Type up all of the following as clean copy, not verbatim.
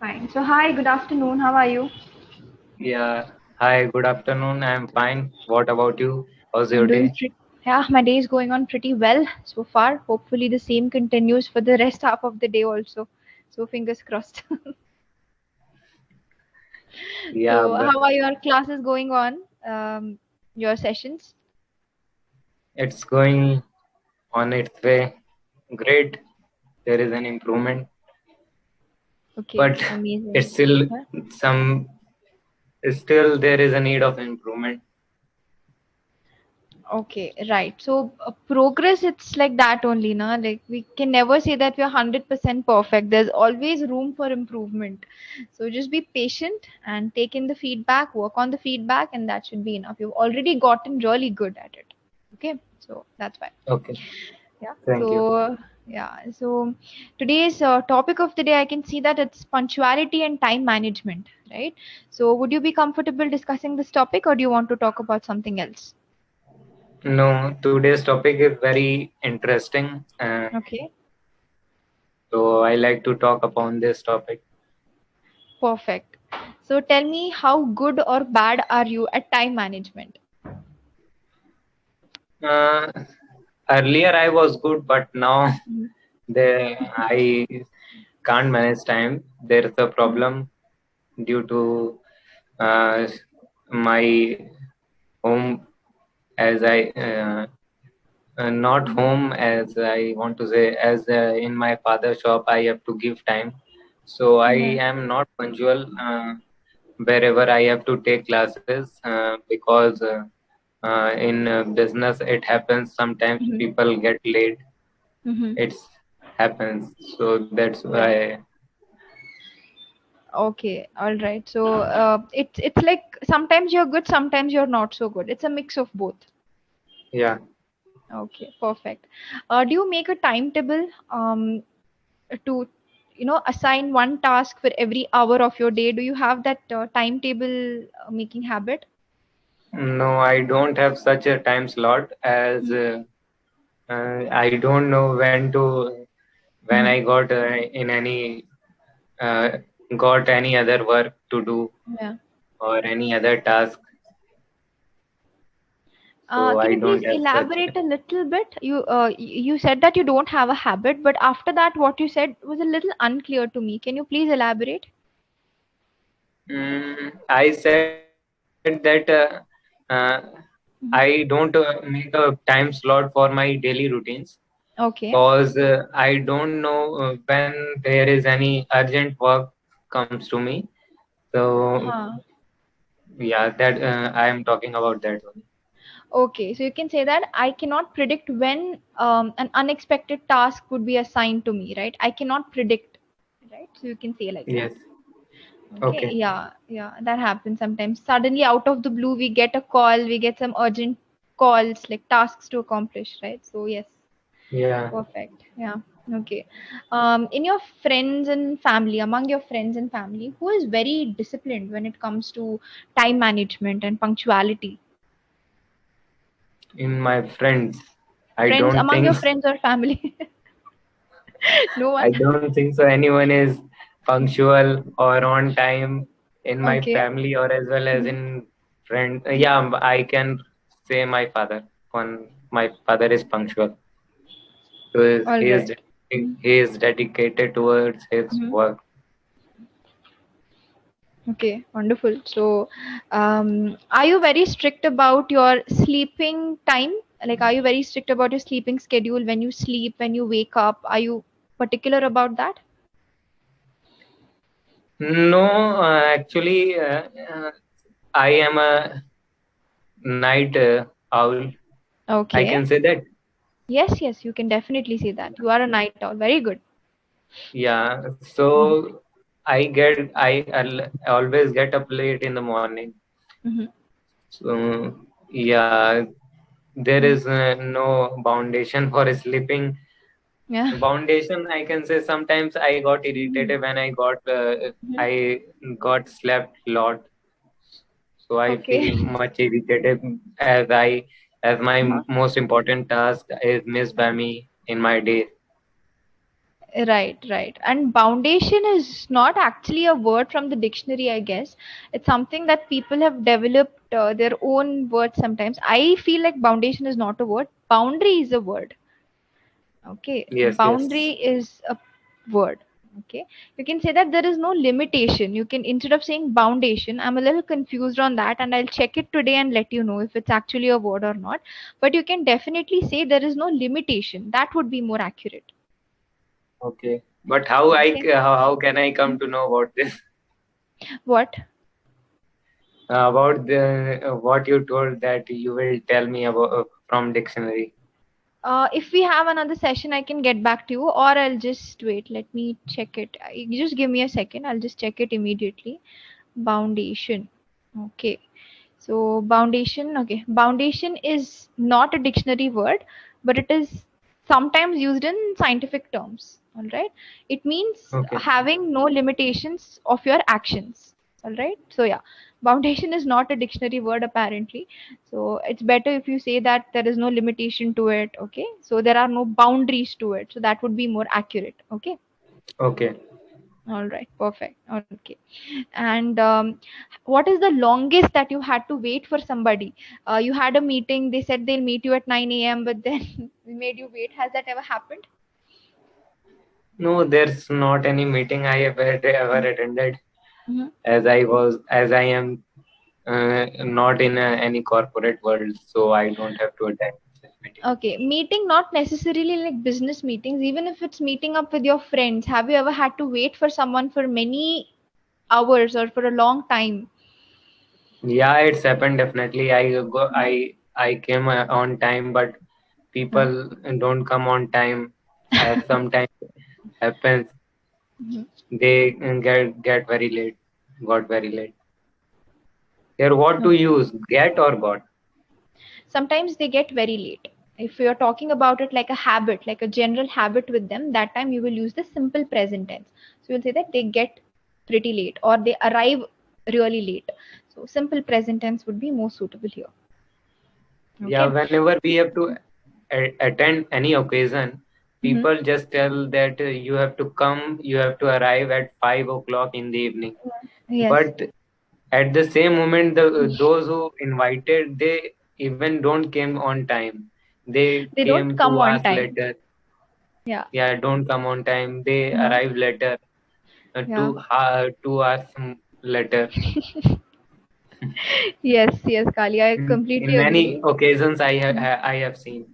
Fine. So, hi, good afternoon. How are you? Yeah. Hi, good afternoon. I'm fine. What about you? How's I'm your doing day? pretty. Yeah, my day is going on pretty well so far. Hopefully, the same continues for the rest half of the day also. So, fingers crossed. Yeah, So, but how are your classes going on? Your sessions? it's going on its way. Great. There is an improvement, Okay, but amazing. it's still Huh? some still there is a need of improvement. Okay, right. So progress, it's like that only, na? Like we can never say that we're 100% perfect. There's always room for improvement. So just be patient and take in the feedback, work on the feedback, and that should be enough. You've already gotten really good at it. Okay, so that's fine. Okay. Yeah. Thank you. So today's topic of the day, I can see that it's punctuality and time management, right? So would you be comfortable discussing this topic, or do you want to talk about something else? No, today's topic is very interesting. Okay. So I like to talk upon this topic. Perfect. So tell me, how good or bad are you at time management? Uh, Earlier I was good, but now Mhm. I can't manage time. There is a Mhm. problem due to my home as I not Mhm. home as I want to say as in my father's shop I have to give time, so I Yeah. am not punctual wherever I have to take classes because in business it happens sometimes Mhm. people get late. Mhm. It's happens, so that's Right. why. Okay. All right. So it's like sometimes you're good, sometimes you're not so good. It's a mix of both. Yeah. Okay. Perfect. Do you make a timetable to assign one task for every hour of your day? Do you have that timetable making habit? No, I don't have such a time slot as I don't know when I Mhm. got in any uh, got any other work to do Yeah. or any other task, so Can I you please don't have such. elaborate a little bit? You said that you don't have a habit, but after that, what you said was a little unclear to me. Can you please elaborate? I said that uh, I Mhm. don't make a time slot for my daily routines Okay. because I don't know when there is any urgent work comes to me. So Huh. yeah, that I am talking about that one. Okay, so you can say that I cannot predict when an unexpected task would be assigned to me, right? I cannot predict, right? So you can say like that. Yes. Okay, Okay. yeah, yeah, that happens sometimes. Suddenly, out of the blue, we get a call, we get some urgent calls, like tasks to accomplish, right? So, yes. Yeah. Perfect. Yeah. Okay. In your friends and family, among your friends and family, who is very disciplined when it comes to time management and punctuality? In my friends, I Friends, don't among your think friends or family? No I one. don't think so. Anyone is punctual or on time in my Okay. family or as well as Mhm. in friend. Yeah, I can say my father. My father is punctual. So All right. he is dedicated towards his Mhm. work. Okay, wonderful. So, are you very strict about your sleeping time? Like, are you very strict about your sleeping schedule when you sleep, when you wake up? Are you particular about that? No, actually, I am a night owl. I Okay. can say that. Yes, yes, you can definitely say that. You are a night owl. Very good. Yeah. Mhm. So I always get up late in the morning. Mhm. So yeah, there Mhm. is no foundation for sleeping. Yeah. Foundation, I can say sometimes I got Mhm. irritated when Mhm. I got slept lot. So I Okay. feel much irritated as my Uh-huh. most important task is missed by me in my day. Right, right. And foundation is not actually a word from the dictionary, I guess. It's something that people have developed their own words sometimes. I feel like foundation is not a word. Boundary is a word. Okay. Yes, Boundary yes. is a word. Okay. You can say that there is no limitation. You can, instead of saying foundation, I'm a little confused on that and I'll check it today and let you know if it's actually a word or not. But you can definitely say there is no limitation. That would be more accurate. Okay. But how Okay. how can I come to know about this? What? About the what you told that you will tell me about from dictionary. If we have another session, I can get back to you, or I'll just wait. Let me check it. You just give me a second. I'll just check it immediately. Foundation. Okay. So foundation. Okay. Foundation is not a dictionary word, but it is sometimes used in scientific terms. All right. It means Okay. having no limitations of your actions. All right. So yeah, foundation is not a dictionary word apparently. So it's better if you say that there is no limitation to it. Okay. So there are no boundaries to it. So that would be more accurate. Okay. Okay. All right. Perfect. Okay. And what is the longest that you had to wait for somebody? You had a meeting. They said they'll meet you at 9 a.m., but then made you wait. Has that ever happened? No, there's not any meeting I have ever attended, Mm-hmm. as I am not in any corporate world, so I don't have to attend such meeting. Okay, meeting not necessarily like business meetings, even if it's meeting up with your friends. Have you ever had to wait for someone for many hours or for a long time? Yeah, it's happened definitely. Uh-huh. I came on time, but Uh, people don't come on time. As sometimes happens, mhm. they get very late. Got very late. Here, what to Okay. use? Get or got? Sometimes they get very late. If you're talking about it like a habit, like a general habit with them, that time you will use the simple present tense. So you'll say that they get pretty late or they arrive really late. So simple present tense would be more suitable here. Yeah, Okay. whenever we have to attend any occasion, Mm-hmm. people just tell that you have to come, you have to arrive at 5 o'clock in the evening. Yes. But at the same moment, those who invited, they even don't came on time. They They don't came come to on us time. later. Yeah. Yeah, don't come on time. They Uh-huh. arrive later, Yeah. 2 hours later. Yes, yes, Kali, I In completely many agree. occasions, Mhm. I have seen.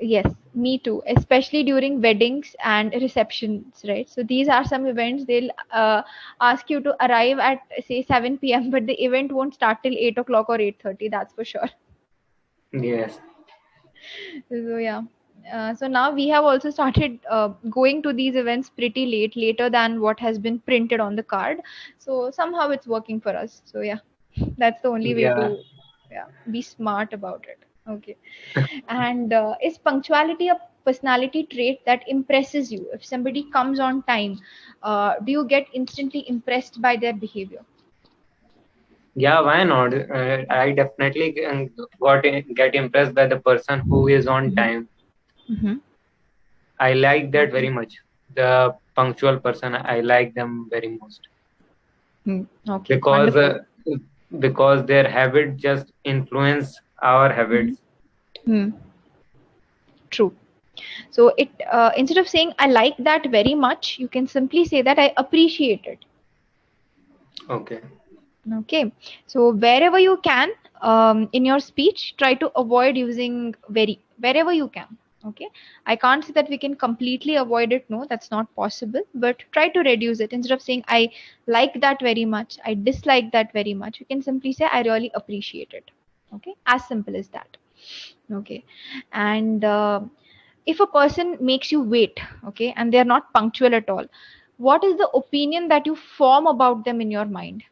Yes, me too, especially during weddings and receptions, right? So these are some events they'll ask you to arrive at say 7 p.m., but the event won't start till 8 o'clock or 8:30. That's for sure. Yes. So yeah. So now we have also started going to these events pretty late, later than what has been printed on the card. So somehow it's working for us. So yeah, that's the only way Yeah. to, yeah, be smart about it. Okay. And is punctuality a personality trait that impresses you? If somebody comes on time, do you get instantly impressed by their behavior? Yeah, why not? I definitely get impressed by the person who is on Mm-hmm. time. Mm-hmm. I like that Okay. very much. The punctual person, I like them very most Hmm. Okay. because Wonderful. their habit just influence our Mm-hmm. habits. Hmm. True. So it instead of saying I like that very much, you can simply say that I appreciate it. Okay. Okay. So wherever you can, in your speech, try to avoid using very wherever you can. Okay. I can't say that we can completely avoid it. No, that's not possible. But try to reduce it. Instead of saying I like that very much, I dislike that very much, you can simply say I really appreciate it. Okay. As simple as that. Okay. And if a person makes you wait, okay, and they're not punctual at all, what is the opinion that you form about them in your mind?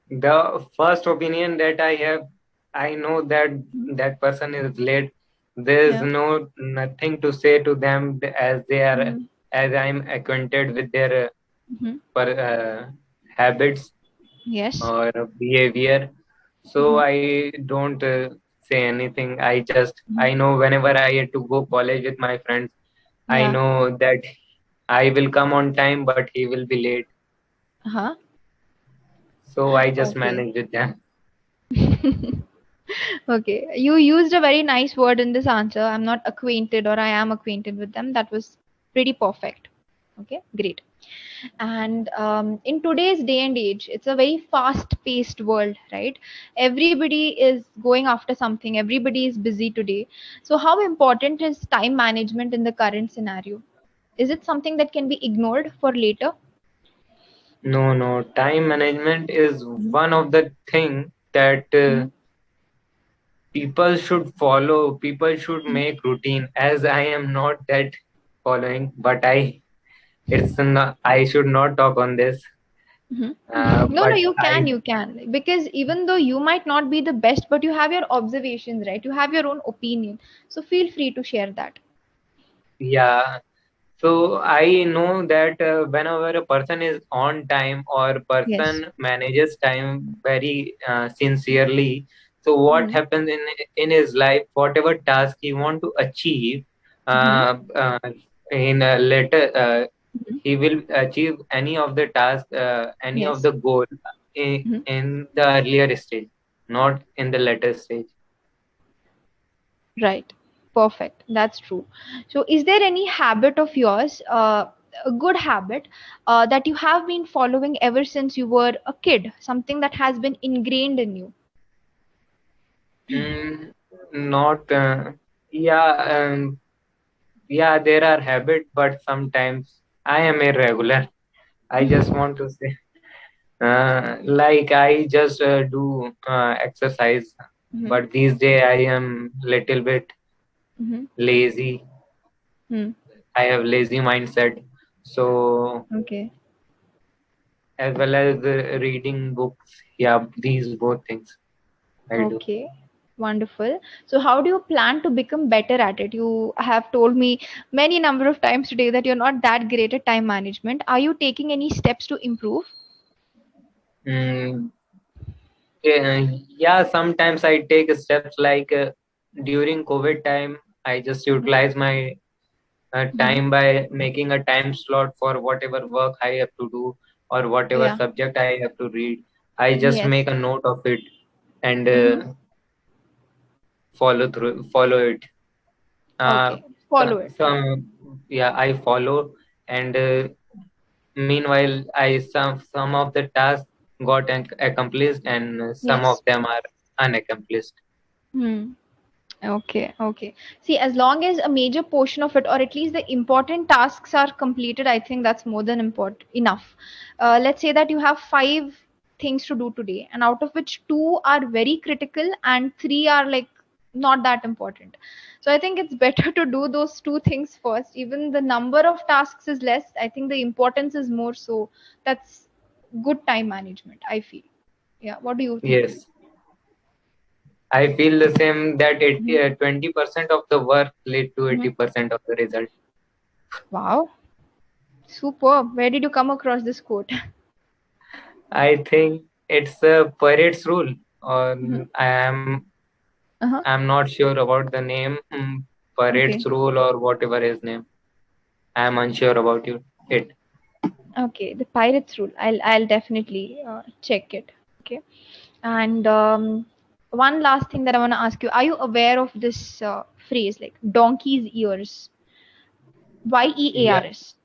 The first opinion that I have, I know that that person is late. There's Yeah. no nothing to say to them as they are Mhm. as I'm acquainted with their Mhm. habits Yes. or behavior. So Mhm. I don't. say anything. I Mhm. know whenever I had to go college with my friends, I Yeah. know that I will come on time, but he will be late. Uh-huh. So I just Okay. manage with them. Okay. You used a very nice word in this answer. I'm not acquainted or I am acquainted with them. That was pretty perfect. Okay, great. And in today's day and age, it's a very fast paced world, right? Everybody is going after something, everybody is busy today. So, how important is time management in the current scenario? Is it something that can be ignored for later? No, no. Time management is Mhm. one of the thing that Mhm. people should follow. People should Mhm. make routine. As I am not that following, but I should not talk on this. Mhm. No, no, But you I, can, you can. Because even though you might not be the best, but you have your observations, right? You have your own opinion. So feel free to share that. yeah. So I know that whenever a person is on time or Yes. person manages time very sincerely, so what Mm-hmm. happens in his life, whatever task he want to achieve, Mm-hmm. uh, uh, in a later, Mm-hmm. he will achieve any of the task, any of Yes. the goal Mm-hmm. in the earlier stage, not in the later stage. Right. Perfect. That's true. So, is there any habit of yours, a good habit, that you have been following ever since you were a kid? Something that has been ingrained in you? Mm, not, yeah. Yeah, there are habits, but sometimes I am irregular. I just want to say, like I just do exercise, Mm-hmm. but these days I am little bit Mm-hmm. lazy. Hmm. I have lazy mindset. So Okay. as well as reading books, yeah, these both things I do. Okay. Wonderful. So, how do you plan to become better at it? You have told me many number of times today that you're not that great at time management. Are you taking any steps to improve? Mm, yeah, sometimes I take steps like during COVID time, I just utilize my Mm-hmm. time by making a time slot for whatever work I have to do or whatever Yeah. subject I have to read. I just Yes. make a note of it and Mm-hmm. follow it. Uh, Okay. Follow it. some yeah, I follow, and meanwhile, I some of the tasks got accomplished, and some of Yes. them are unaccomplished. Hmm. Okay, okay. See, as long as a major portion of it, or at least the important tasks are completed, I think that's more than important enough. Let's say that you have five things to do today, and out of which two are very critical and three are like not that important. So I think it's better to do those two things first. Even the number of tasks is less. I think the importance is more. So that's good time management, I feel. Yeah. What do you think? Yes, I feel the same that Mhm. 20% of the work lead to Mhm. 80% of the result. Wow. Superb. Where did you come across this quote? I think it's a Paredes rule, or Mhm. Uh-huh. I'm not sure about the name, Okay. Paredes rule or whatever his name. I'm unsure about it. Okay. The Pirates rule. I'll definitely check it. Okay. And one last thing that I want to ask you: are you aware of this phrase like donkey's ears? Yeah, YEARS.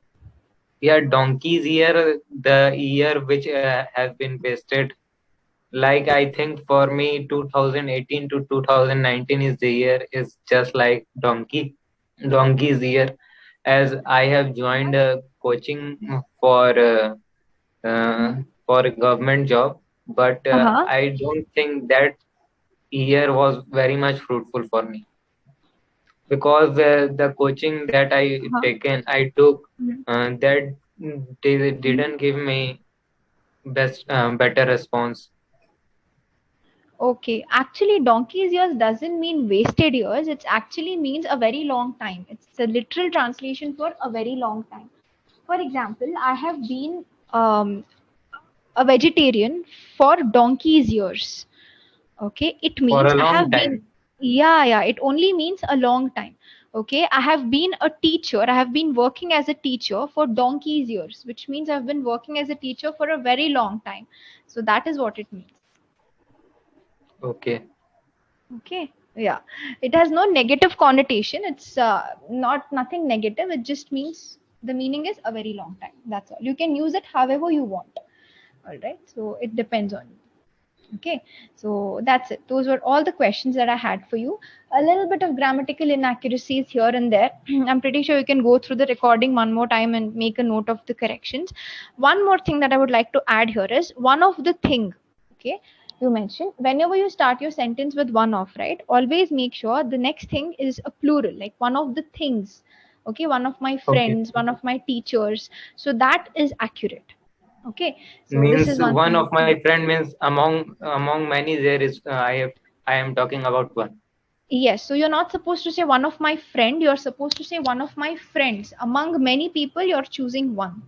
yeah, donkey's ear, the year which has been wasted. Like I think for me, 2018 to 2019 is the year is just like donkey's year, as I have joined a coaching uh, for a government job, but Uh-huh. I don't think that year was very much fruitful for me because the coaching that Uh-huh. I took, Mhm. that they Mhm. didn't give me better response. Okay, actually, donkey's years doesn't mean wasted years. It actually means a very long time. It's a literal translation for a very long time. For example, I have been a vegetarian for donkey's years. Okay, it For means a I long have been time. Yeah, it only means a long time. Okay, I have been a teacher. I have been working as a teacher for donkey's years, which means I've been working as a teacher for a very long time. So that is what it means. Okay. Okay, yeah, it has no negative connotation. It's not nothing negative. It just means the meaning is a very long time. That's all. You can use it however you want. All right, so it depends on you. Okay, so that's it. Those were all the questions that I had for you. A little bit of grammatical inaccuracies here and there. I'm pretty sure you can go through the recording one more time and make a note of the corrections. One more thing that I would like to add here is one of the thing. Okay, you mentioned whenever you start your sentence with one of, right? Always make sure the next thing is a plural, like one of the things. Okay, one of my Okay. friends, one of my teachers. So that is accurate. Okay, so this Means is one one thing. of my friend means among many there is I am talking about one. Yes, so you're not supposed to say one of my friend, you're supposed to say one of my friends. Among many people, you're choosing one.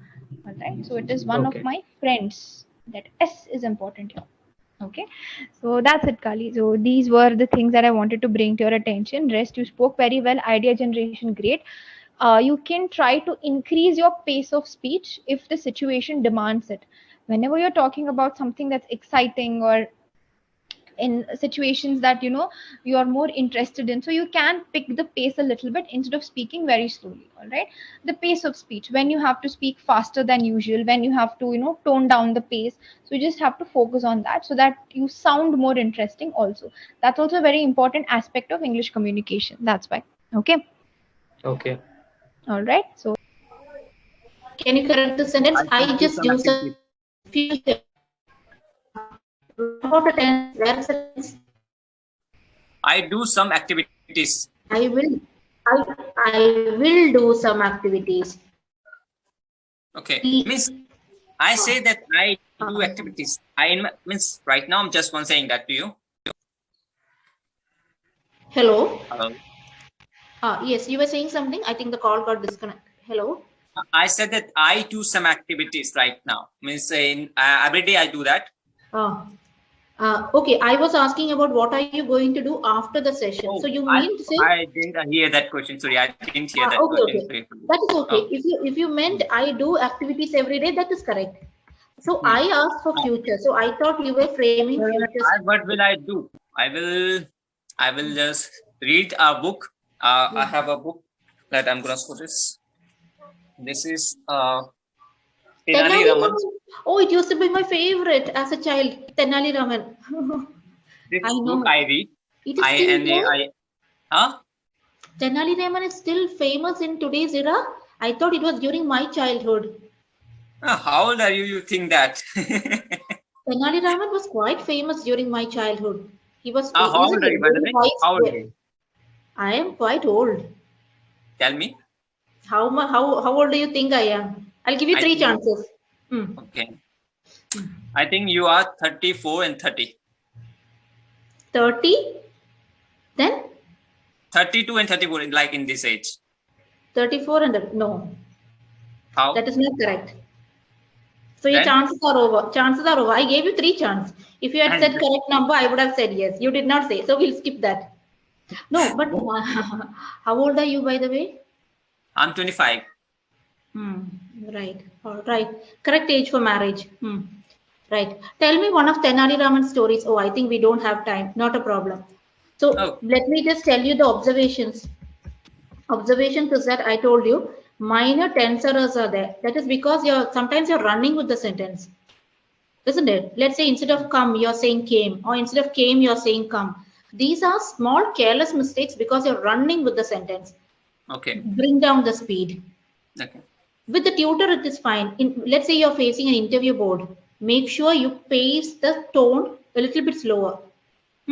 All right, so it is one of Okay. my friends. That S is important here. Okay, so that's it, Kali. So these were the things that I wanted to bring to your attention. Rest, you spoke very well. Idea generation, great. You can try to increase your pace of speech if the situation demands it. Whenever you're talking about something that's exciting or in situations that you are more interested in, so you can pick the pace a little bit instead of speaking very slowly. All right, the pace of speech, when you have to speak faster than usual, when you have to tone down the pace, so you just have to focus on that so that you sound more interesting also. That's also a very important aspect of English communication. That's why. Okay. Okay. All right, so Can you correct the sentence? I I should do just some do some activity. future. What about the tense? Where is the tense? I do some activities. I will. I will do some activities. Okay. E- Means I say that I do uh, activities. Means right now I'm just one saying that to you. Hello. Hello. Yes, you were saying something. I think the call got disconnected. Hello. I said that I do some activities right now. Means in every day I do that. Uh, okay. I was asking about what are you going to do after the session. So Oh, you mean to say? I didn't hear that question. Sorry, I didn't hear that Okay. question. Okay. Sorry. That is okay. Oh. If you meant I do activities every day, that is correct. So Hmm. I asked for future. So I thought you were framing future. What will I do? I will just read a book. I have a book that I'm gonna show this. This is Tenali Tenali Raman. Raman. Oh, it used to be my favorite as a child. Tenali Raman. I This book know. I read. It is still there. Huh? Tenali Raman is still famous in today's era. I thought it was during my childhood. How old are you? You think that? Tenali Raman was quite famous during my childhood. He was, How isn't old are it? you, by the Very way? How old are widespread. you? I am quite old. Tell me. How old do you think I am? I'll give you I three think chances. Hmm. okay. I think you are 34 and 30. 30? Then 32 and 34, like in this age. 34 and no, How? that is not correct. So your Then? chances are over. Chances are over. I gave you three chances. If you had said And correct number, I would have said yes. You did not say, so we'll skip that. No, but how old are you, by the way? I'm 25. Hmm. Right. All right. Correct age for marriage. Hmm. Right. Tell me one of Tenali Raman's stories. Oh, I think we don't have time. Not a problem. So Oh, let me just tell you the observations. Observations is that I told you minor tense errors are there. That is because you're running with the sentence, isn't it? Let's say instead of come, you're saying came, or instead of came, you're saying come. These are small careless mistakes because you're running with the sentence. okay. Bring down the speed. Okay. With the tutor, it is fine. Let's say you're facing an interview board. Make sure you pace the tone a little bit slower.